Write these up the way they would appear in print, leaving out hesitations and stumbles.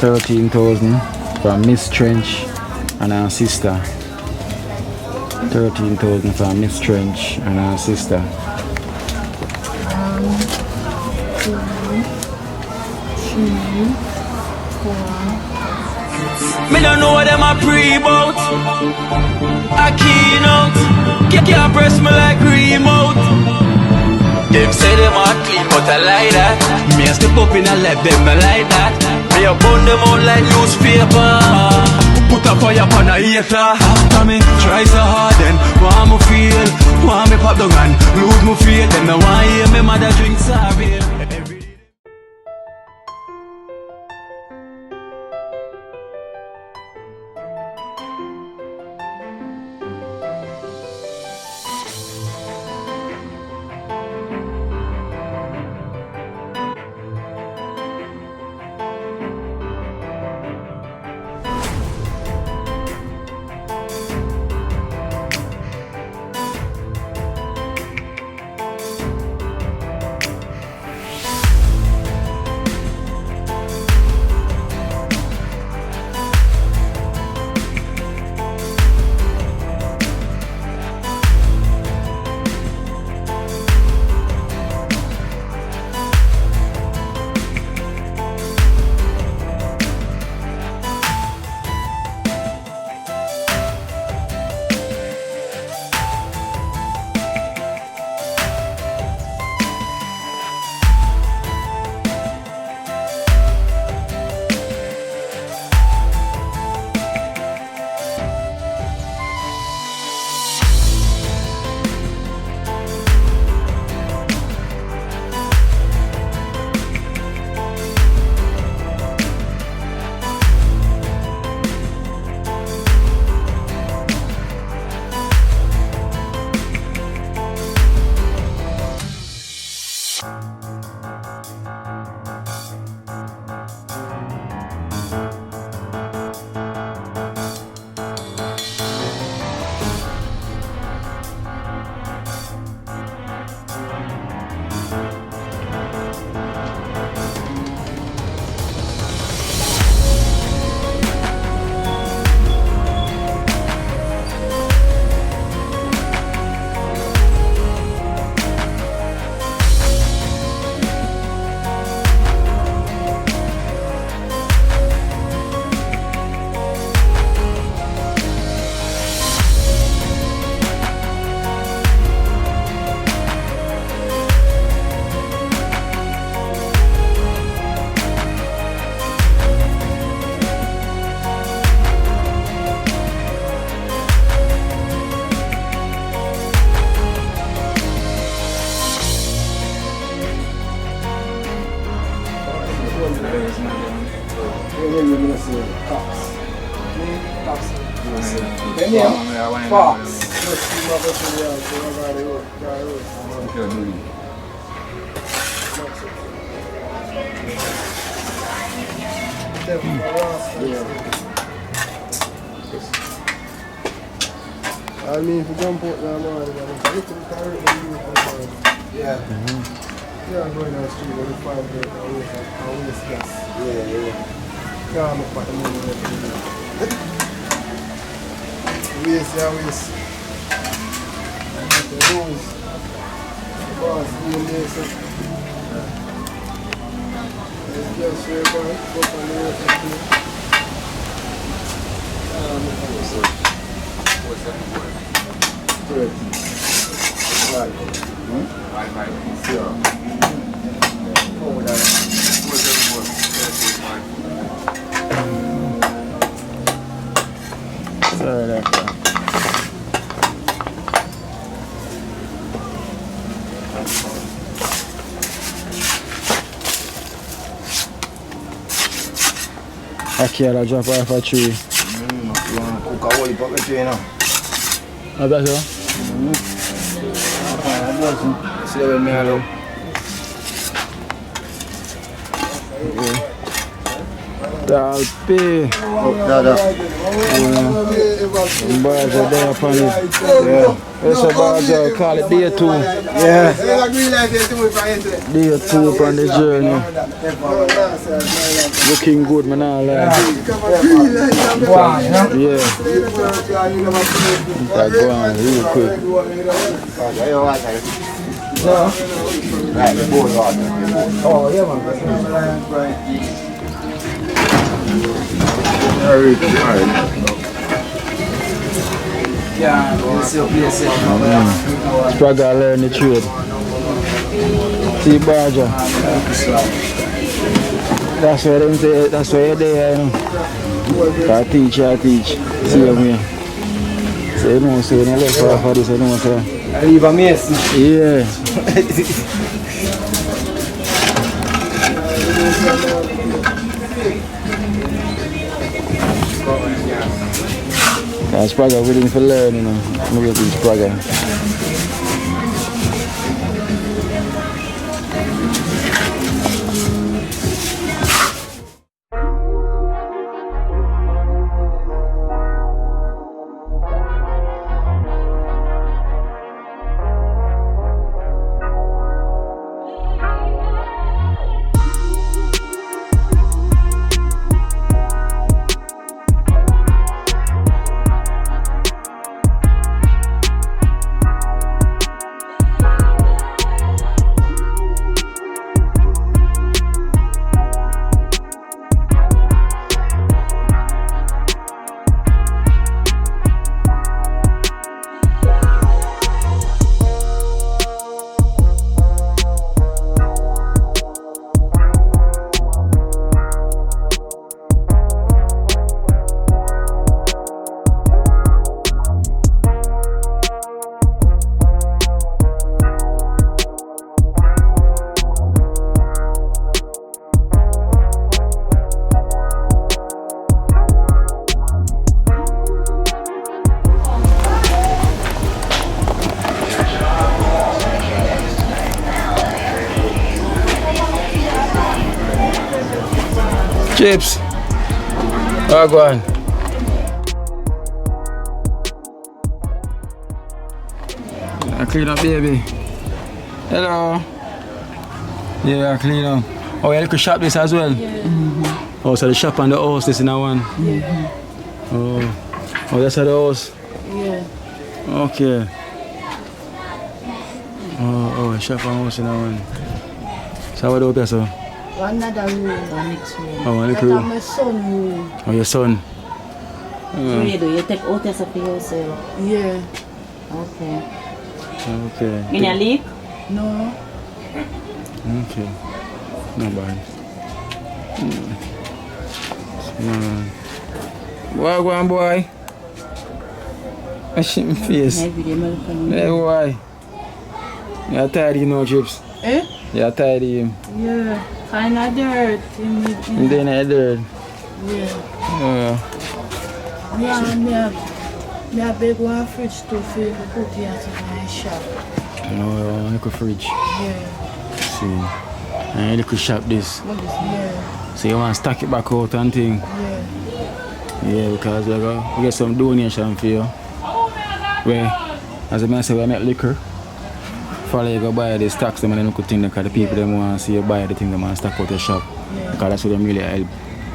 13,000 from Miss Trench and her sister. 13,000 from Miss Trench and her sister. Me don't know what them a pre-bout. A Kino. Can't press me like remote. Them say them a clean, but I like that. Me a step up in a left, them not like that. Me a burn them out like newspaper. Put a fire upon a hater. After me try so hard, then want me feel, want me pop down and lose me faith. Them no want hear me mother drink sorry. I mean, if you jump out now, man, yeah. Yeah, I'm going down the street, but we find it, I waste gas. Yeah. Calm up at the moment. Waste. The rules. The boss, doing this. Let's just share back, go on the road. What's that? Right. Oh, sorry, that's I drop off a tree. Cook a whole pot of tree now. How about so? See when me alone. Talpi. Birds are there upon it. Yeah. It's a bird, call it day 2. Yeah. Day 2 upon the journey. Looking good, man. I like. Yeah. That go on real quick. Oh, yeah, man. Struggle learn the trade. See Barger. That's where them say, that's where you're there, you know. I teach. See them here. So you know, so when you left for this, you know, so. I leave a mess. Yeah. That's Praga willing to learn, you know. I'm going to teach Praga. Chips. Oh, go on. I clean up, baby. Hello. Yeah, I clean up. Oh, you could shop this as well? Yeah. Oh, so the shop and the house, this in that one? Yeah. Oh, that's at the house? Yeah. Okay. Oh, shop and house in that one. So what up here, sir? Another room, the next room. Oh, That's my son's room. Oh, your son? So you do? You take out yourself for yourself? Yeah. Okay. In your leak? No. Okay. Not bad. Boy, go on, boy. I shit my face. Hey, boy. You're tired, you know, Chips. Eh? You're tired of him. Yeah. Kind of dirt. And then I dirt. Yeah. Me a big one fridge to fill the put here to my shop. Oh, I like a fridge. Yeah. See. And you could shop this. Yeah. So you want to stack it back out and thing? Yeah. Yeah, because we get some donation for you. Where, as I say, we make liquor. Follow you go buy the stocks them and then you could think because the people them want to see you buy the thing them and stack out your shop. Yeah. Because that's what them really help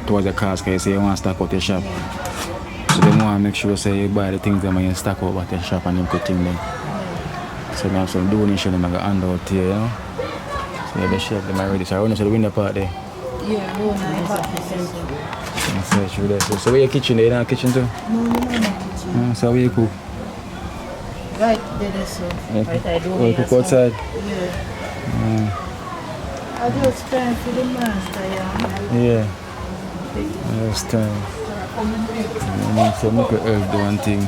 towards the cause, because you say you want to stack out your shop. Yeah. So they want to make sure say you buy the things them and you stack out at your shop and them could think them. Yeah. So they have some donation them and go hand out here, you know. So you have the chef them already. So I want to see the window part there. Yeah, no, no, search through there. So where your kitchen there? You don't have a kitchen too? no, no, kitchen. So where you cook? Right there, so. Right, I do. Oh, you cook outside? Yeah. I just spend for the master, yeah. Yeah. I understand. So I could help do one thing.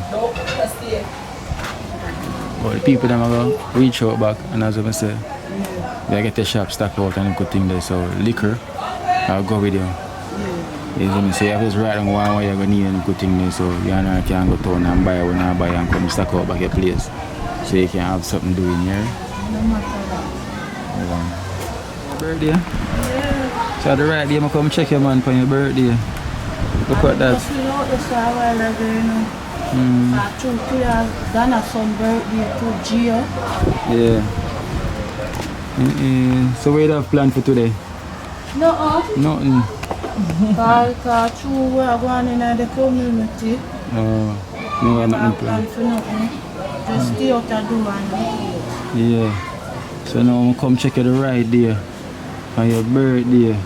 But the people them are going to reach out back, and as I say, they get the shop stacked out and good thing there. So liquor, I'll go with you. You know me? So you have to write down what you're going to need and good thing there. So you know, can go town and buy when I buy and come stack out back your place. So you can have something doing here. No matter that. Birthday? Yeah. So So the right day I come check your man for your birthday. Look at that. Just without this a while ago, you know. Today Dana's son birthday to Gio. Yeah. So what you have planned for today? No, Nothing. because true we are going in the community. No, I'm not Plan planned. for nothing. Just stay out and do and Yeah. So now I'm come check you the right day on your birthday.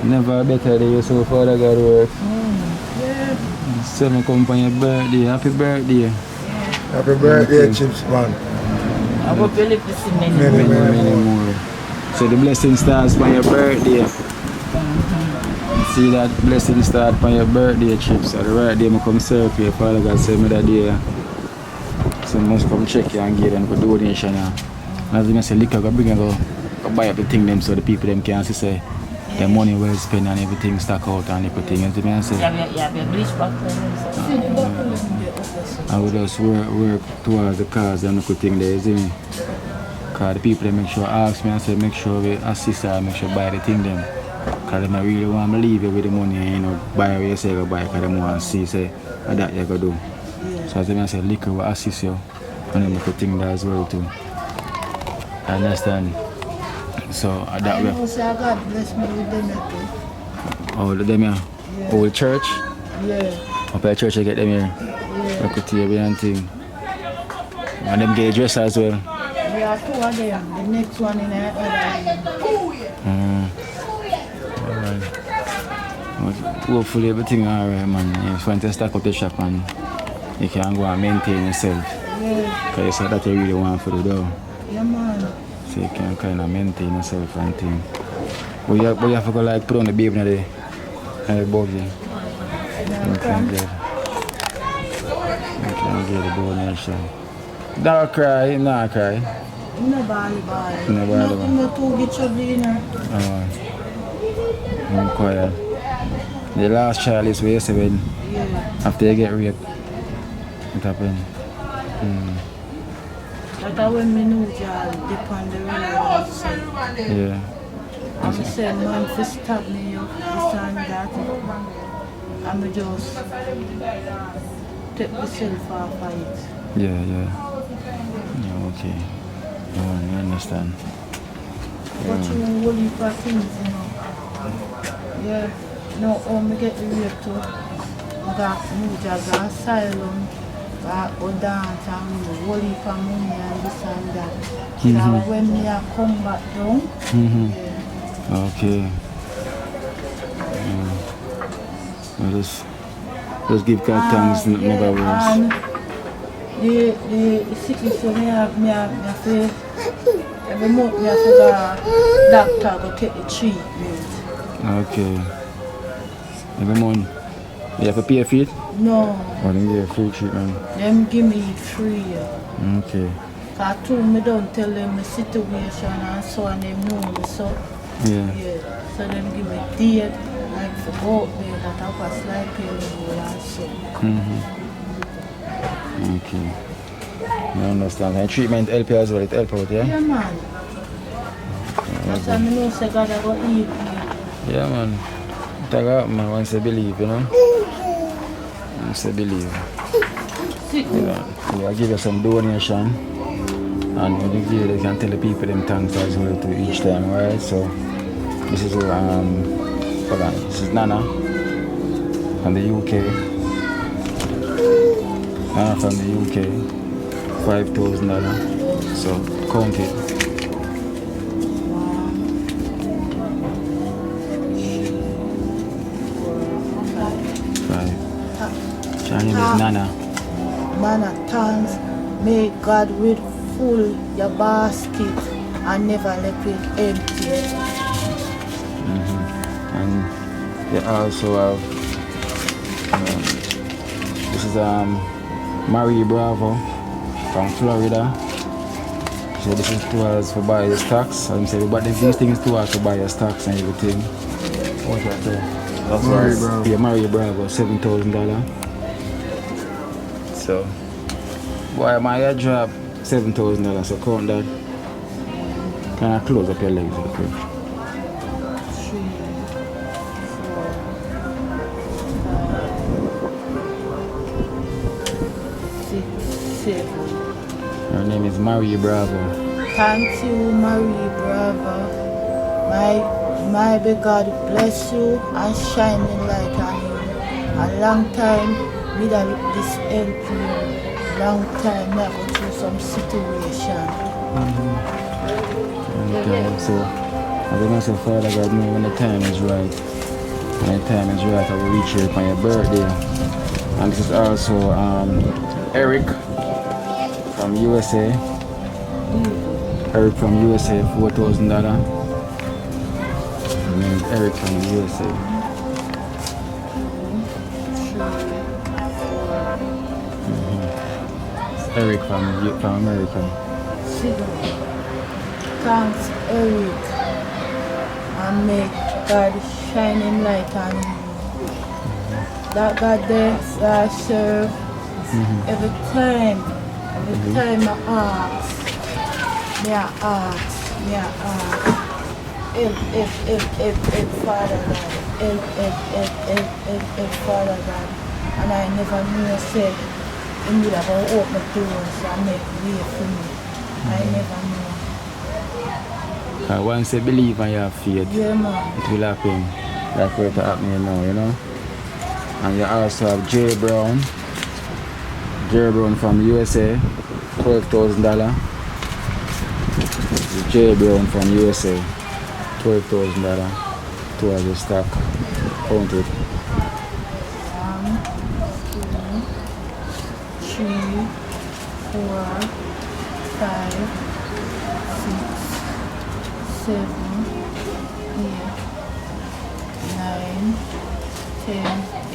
Never a better day, so Father God work. yeah. So I come for your birthday. Happy birthday. Happy birthday, Chips, man. I hope you live to see many Many, more. Many more. So the blessing starts on your birthday. See that blessing start on your birthday, Chips. So the right day I come serve you. Father God send me that day. So I must come check you and give them for donation. As I say, liquor go bring and go buy up the thing them so the people them can see say the money well spent and everything stack out and everything. You see me I say? You have your bleach bottle. I will just work towards the cause and good thing there, you see me? Because the people they make sure ask me and say make sure we assist her, make sure buy the thing them. Because they really want to leave you with the money and you know, buy what you say you buy because they want to see say what that you go do. So as I say liquor will assist you and then make a thing there as well too. I understand. So that way. I say God bless me with them too. Oh, them here? Yeah. Old church? Yeah. Up at church I get them here. Yeah. Look at you and thing. And them get dressed as well. We are two of them. The next one in the other. Alright. But hopefully everything alright, man. If you want to stack up the shop and you can go and maintain yourself. Yeah. Because you said that you really want for the door. Yeah, man. So you can kind of maintain yourself and thing. But you have to go like put on the baby in the buggy. You can get the donation. Don't cry, not cry. Nobody. Nobody. No two get your dinner. I'm quiet. The last child is where 7 Yeah. after you get raped. It happened. That's when me know y'all dip on the road. Yeah. I'm say man to stop me up, this and that. I'm just take myself off of it. Yeah, okay. I understand. But you only for things, you know. Yeah. No, me get the rape too. I got moved, I got asylum. I go dance and only for money and this and that. Now when me I come back down, yeah. Okay. Well, just give God thanks, never worse. And the sickness that me have faith. Every month me have to go doctor go take the treatment. Okay. Every month. You have to pay for it? No, Or then give free treatment? them give me it free. Okay. Cause too me don't tell them the situation and so and them know me so. Yeah. Yeah. So them give me date like for go out there that I was like paying and so. Okay. I understand. And treatment help you as well, it help out, yeah? Yeah man. That's why I know say God I go eat me. Yeah, man. That happen, man, once you believe, you know? Once you believe. Sick. Yeah, I give you some donation. And when you give it, you can tell the people them thanks as well to each time, right? So, this is, hold on. This is Nana from the UK. Nana from the UK. $5,000. So, count it. Her name is Nana. Nana, thanks. May God will full your basket and never let it empty. And they also have this is Marley Bravo from Florida. So this is towards for buying stocks. I'm saying but these things towards for buying stocks and everything. What's that there? That's Marley Bravo. Yeah, Marley Bravo, $7,000. So boy, my job $7,000, so count that. Can I close up your legs with the fridge? Marie Bravo. Thank you, Marie Bravo. My big God bless you and shine the light on you. A long time, me that look this help you. Long time, I go through some situation. So, as I say, Father God, know when the time is right. When the time is right, I will reach you on your birthday. And this is also Eric from USA. Eric from USA, $4,000. Eric from USA. Eric from America. Thanks, Eric. And may God shine him light on you. That God there I serve every time I ask. Me I ask. If Father God. If Father God. And I never knew say he would have opened doors and make way for me. I never knew. Once you believe and you have faith, Yeah, man. it will happen. That's what happening now, you know. And you also have J Brown. J Brown from USA, $12,000. J Brown from USA, $12,000. Two of the stock. Count it. 1, 2, 3, 4, 5, 6, 7, 8, 9, 10,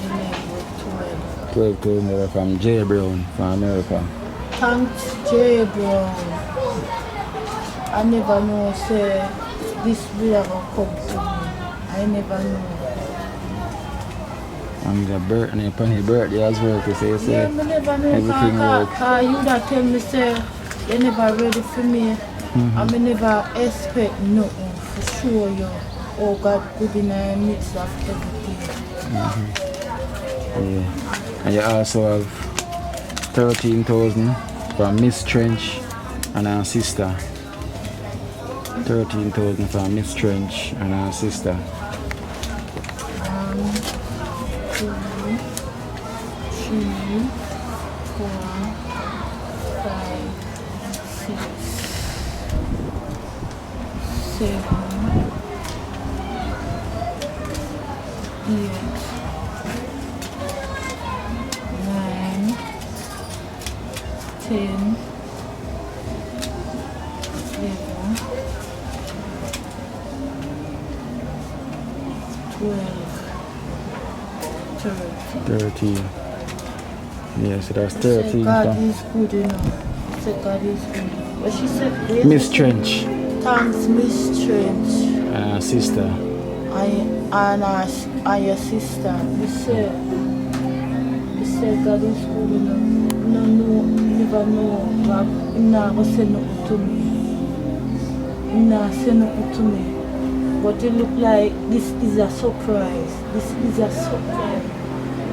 11, 12. $12,000 from J Brown from America. Thanks, J Brown. I never know, say, this will ever come to me. I never know. And the birthday, upon his birthday as well, to say, Yeah, I never know. everything works. You that tell me, say, you never ready for me. I never expect nothing for sure, you. Oh God, good in the midst of everything. Yeah. And you also have 13,000 from Miss Trench and her sister. 13,000 from Miss Trench and her sister. 1, 2, 3, 4, 5, 6, 7, 8, 9, 10, 11, 12, 13. Yeah, so that's Say 13. God from is good enough. Say God is good. But she said, where's Miss the- Trench Thanks, Miss Trench. and her sister. And your sister. We say God is good enough. No, never know. God, never say nothing to me. Never say nothing to me. But it look like this is a surprise. This is a surprise.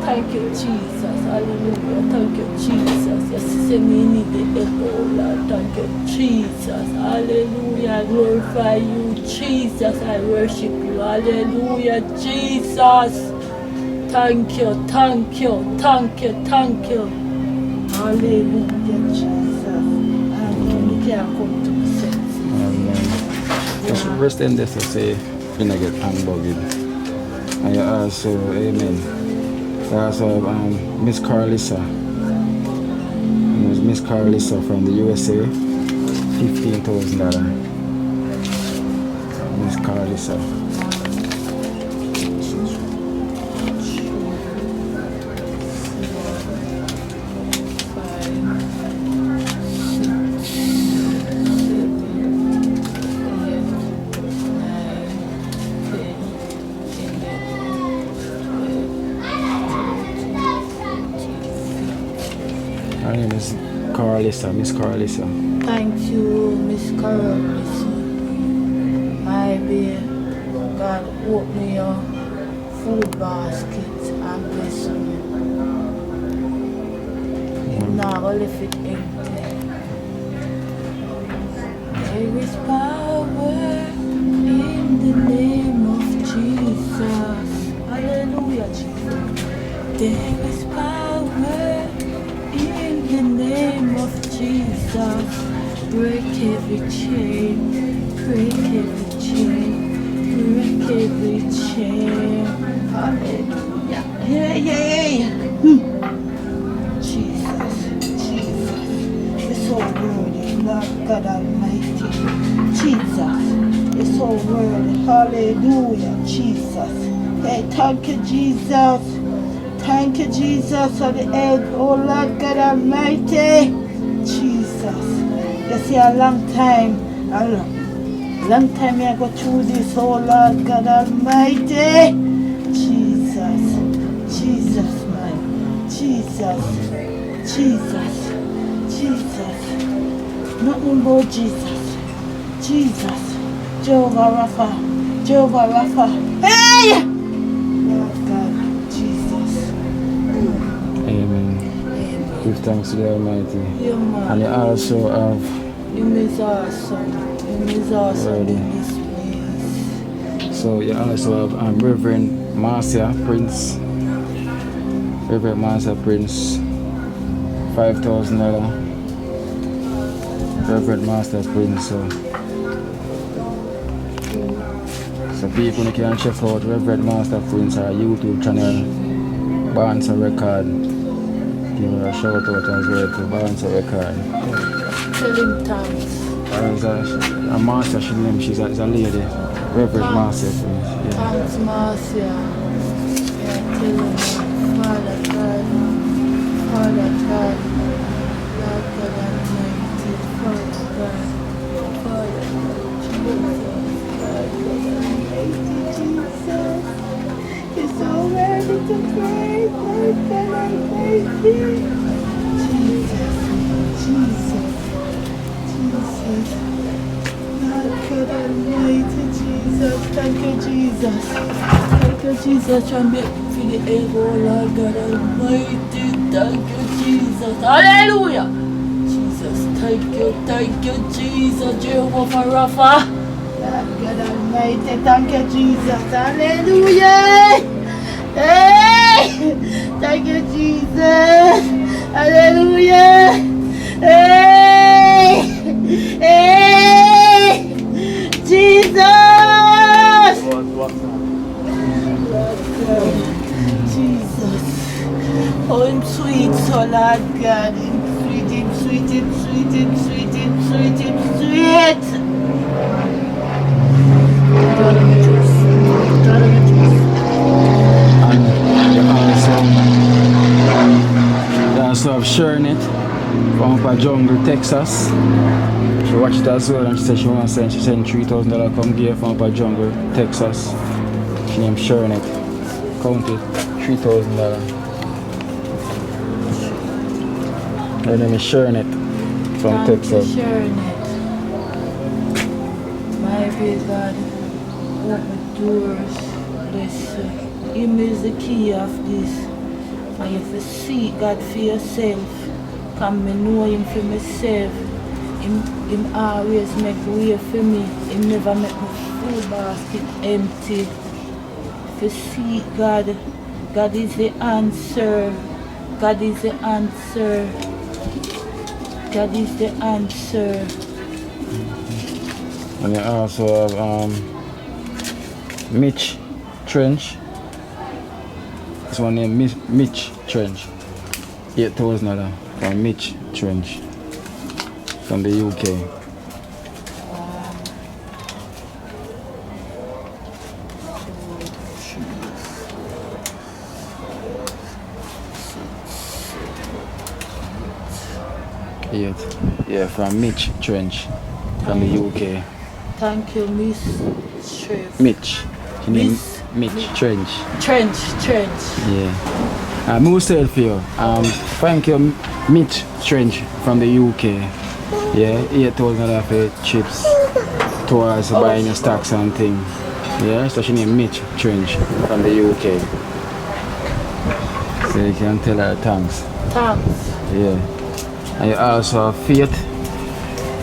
Thank you, Jesus. Hallelujah. Thank you, Jesus. Yes, say me need the help, oh Lord. Thank you, Jesus. Hallelujah. I glorify you, Jesus. I worship you. Hallelujah, Jesus. Thank you, thank you, thank you, thank you. Hallelujah, Jesus. I know you can't come to my senses. Just rest in this to say, you know, get hamburgered. And you also, amen. You also have Miss Carlissa. Miss Carlissa from the USA, $15,000. Miss Carlissa. Her name is Carlissa, Miss Carlissa. Thank you, Miss Carlissa. My dear, God open your food basket and bless me. You're not going to leave it empty. There is power in the name of Jesus. Hallelujah, Jesus. There is power in the name of Jesus. Break every chain, break every chain, break every chain. Hallelujah. Yeah, yeah, yeah. Jesus, Jesus. You're so worthy, Lord God Almighty. Jesus, you're so worthy. Hallelujah, Jesus. Hey, thank you, Jesus. Thank you, Jesus, for the help. Oh, Lord God Almighty. Jesus. You see, a long time I go through this. Oh, Lord God Almighty. Jesus. Jesus, man. Jesus. Jesus. Jesus. Nothing but Jesus. Jesus. Jehovah Rapha. Jehovah Rapha. Hey! Lord God. Jesus. Amen. Give thanks to the Almighty. Yeah, man. And you also have Him is awesome. Him is awesome Ready. in this place. So you also have Reverend Marcia Prince. Reverend Marcia Prince, $5,000. Reverend Master Prince. So people can check out Reverend Master Prince our YouTube channel, Barnes Record. Give her a shout out as well to Barnes Record. Tell him thanks. As a master, she's a lady. Reverend Master Prince. Yeah. Thanks, Marcia. Yeah, tell him, Father God, Father God, Lord God Almighty, Father God, Father God, Jesus, Lord God Almighty, Jesus. You're so worthy to praise, Lord God Almighty. Jesus, Jesus, Jesus. Lord God Almighty, Jesus. Thank you, Jesus. Thank you, Jesus. Try me for the ego, Lord God Almighty. Thank you, Jesus. Hallelujah. Jesus, thank you, Jesus. Jehovah Rapha. Lord God Almighty, thank you, Jesus. Hallelujah. Hey! Thank you, Jesus. Hallelujah. Hey! Hey! Jesus! Lord God. Jesus. Oh, him sweet, so Lord God. Him sweet, him sweet, him sweet, him sweet, him sweet, him sweet. God of the juice. God of the juice. And you also have sharing it from up at Jungle, Texas. She watched it as well and she said she wants to send, she sent $3,000 come give from up at Jungle, Texas. She named sharing it. Count it, $3,000. Her name is sharing it from Thank Texas. you, sharing it. My big God, open doors. Bless you. Him is the key of this. And you have to seek God for yourself. Come me know him for myself. Him always make way for me. Him never make my food basket empty. If you seek God, God is the answer. God is the answer. God is the answer. And you also have Mitch Trench. This one named Mitch Trench. $8,000 from Mitch Trench from the UK. Yeah, from Mitch Trench from the UK. Thank you, Miss Chef. Mitch. Miss Mitch Trench. Trench. Yeah. I will say it for you. Thank you, Mitch Trench from the UK. Yeah, $8,000 for chips towards buying your stocks and things. Yeah, so she named Mitch Trench from the UK. So you can tell her thanks. Thanks. Yeah. And you also have Faith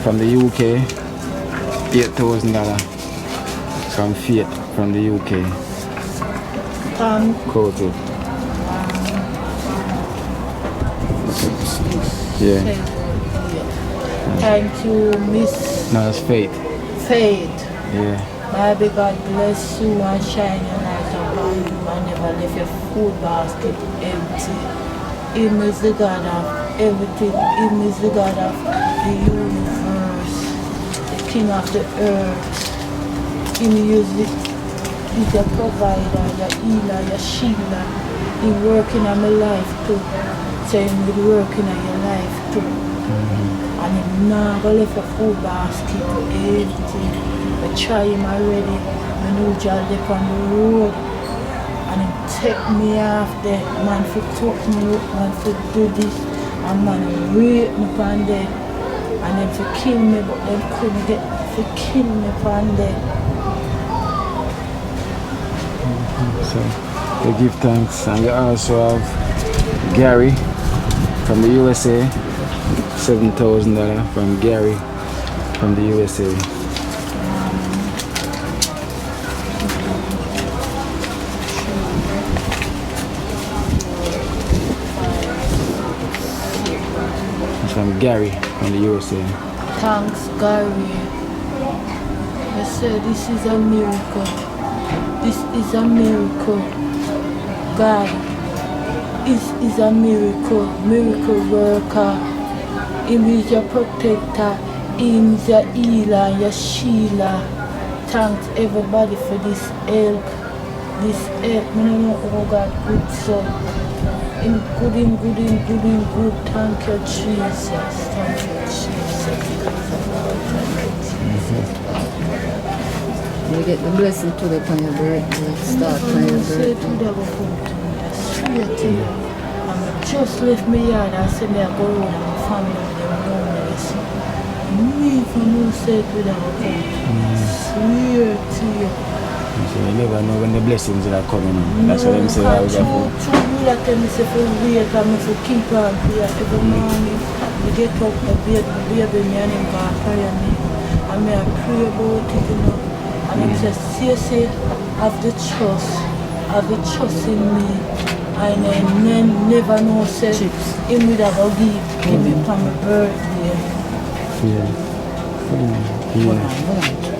from the UK. $8,000 from Faith from the UK. Quoted. Yeah. Thank you, Miss No, it's Faith. Faith. Yeah. Baby, God bless you and shine your light upon you and never leave your food basket empty. Him is the God of everything. Him is the God of the universe, the King of the earth. Him is your provider, your healer, your shielder. He working on my life too. So he will working on your life too. And him never left a food basket empty. I try him already. I know John left on the road. And him take me off there. Man for talk me up, man for do this. And man rape me upon there. And them for kill me, but them couldn't get for kill me upon there. So we give thanks, and we also have Gary from the USA, $7,000 from Gary from the USA. It's from Gary from the USA. Thanks, Gary. I said this is a miracle. This is a miracle. God is a miracle. Miracle worker. Him is your protector. Him is your healer, your shielder. Thanks everybody for this help. This help. I don't know how God good so. In good. Thank you, Jesus. Thank you, Jesus. You get the blessing to the on your birthday. Start on your birthday. Just left me yard and said me I go around and my family with them homeless. Me for no said we don't come. Swear to you. So you never know when the blessings are coming in. That's what I'm saying. I was True, you that tell me say for wait and me for keep on prayer every morning. I get up, I baby me and him can carry me. And me I pray about it, you know. And him says, see, have the trust in me. And I never know, say, him would have a give me for my birthday.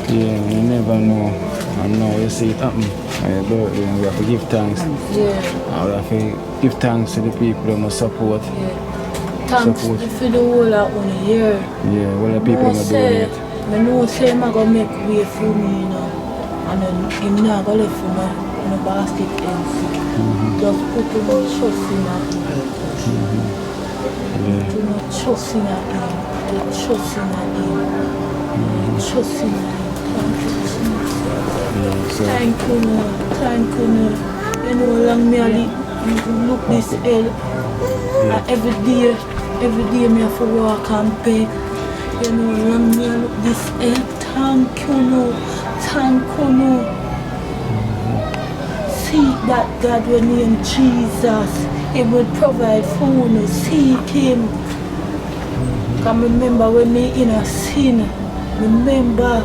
Yeah, you never know. And now you see it happen on your birthday and we have to give thanks. Yeah. And we have to give thanks to the people that must support. Yeah. Thanks for the whole of the year. Yeah, all the people that donate. I know say I'm going to make way for me, you know. And then I'm not going to leave for my basket empty. Just put too much trust in him. Too much trust in him. Trust in him. Trust in him. Thank you, Lord. Thank you, Lord. You know how long me I look this hell. And every day me have to walk and beg. You know how long me I look this hell. Thank you, Lord. Thank you, Lord. Seek that God will name Jesus. He will provide food. Seek Him. Because remember when me in a sin. Remember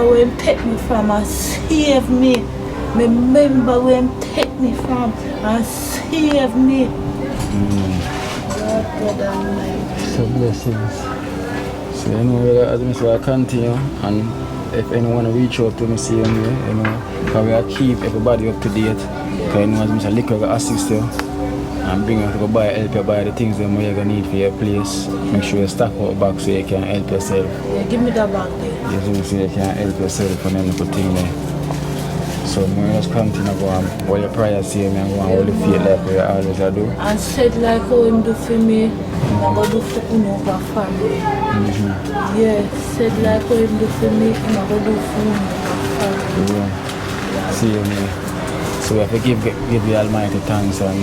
where He take me from and save me. Remember where He take me from and save me. God Almighty. So blessings. So you know, as I say, I continue, and if anyone reach out to me, see me, you know, because we keep everybody up to date. Because you know, as I say, liquor will assist you and bring you to go help you buy the things that you're gonna need for your place. Make sure you stack out back so you can help yourself. Yeah, give me that bag there. Yes, so you can help yourself and then put things there. So we just continue go on all your prayers see me and go on all the faith like we always do. And said like how Him do for me, I'm going to do for Unoka family. Yeah, said like how Him do for me, I'm going to do for Unoka family. Yeah. See you, man. So we have to give the Almighty thanks and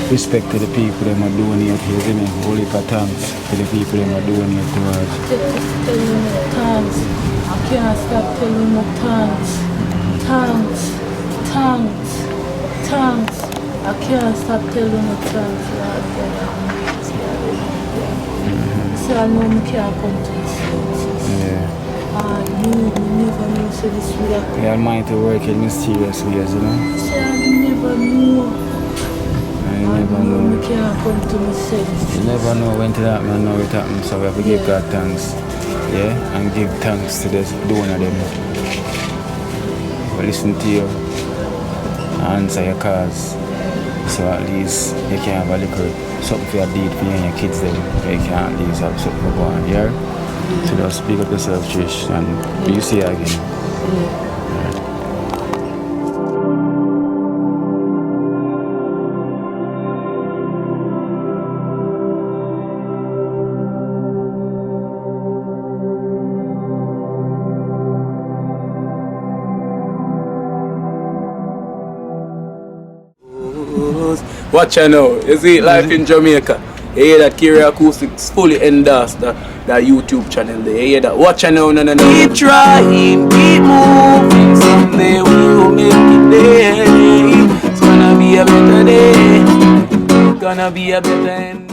respect to the people that are donate here, isn't it? Holy thanks to the people that are donate to us. Telling no thanks. I can't stop telling no thanks. Thanks. I can't stop telling no thanks. So I know I can't come to this. Yeah. You never know, so this would have. The Almighty work in mysterious ways, you know. I never know. I never know. I can't come to my senses. You never know when to happen and now it happens, so we have to give God thanks. Yeah? And give thanks to the donor them. But listen to you. Answer your cause. So at least you can have a little something for your deed for you and your kids then. You can at least have something to go on, yeah? So just speak up yourself, Trish, and you see her again. Watch out now, you see life in Jamaica. You hear that Kira Acoustics fully endorsed that YouTube channel there. You hear that? Watch out now, no. Keep trying, keep moving. Someday we'll make it there. It's gonna be a better day. Gonna be a better end.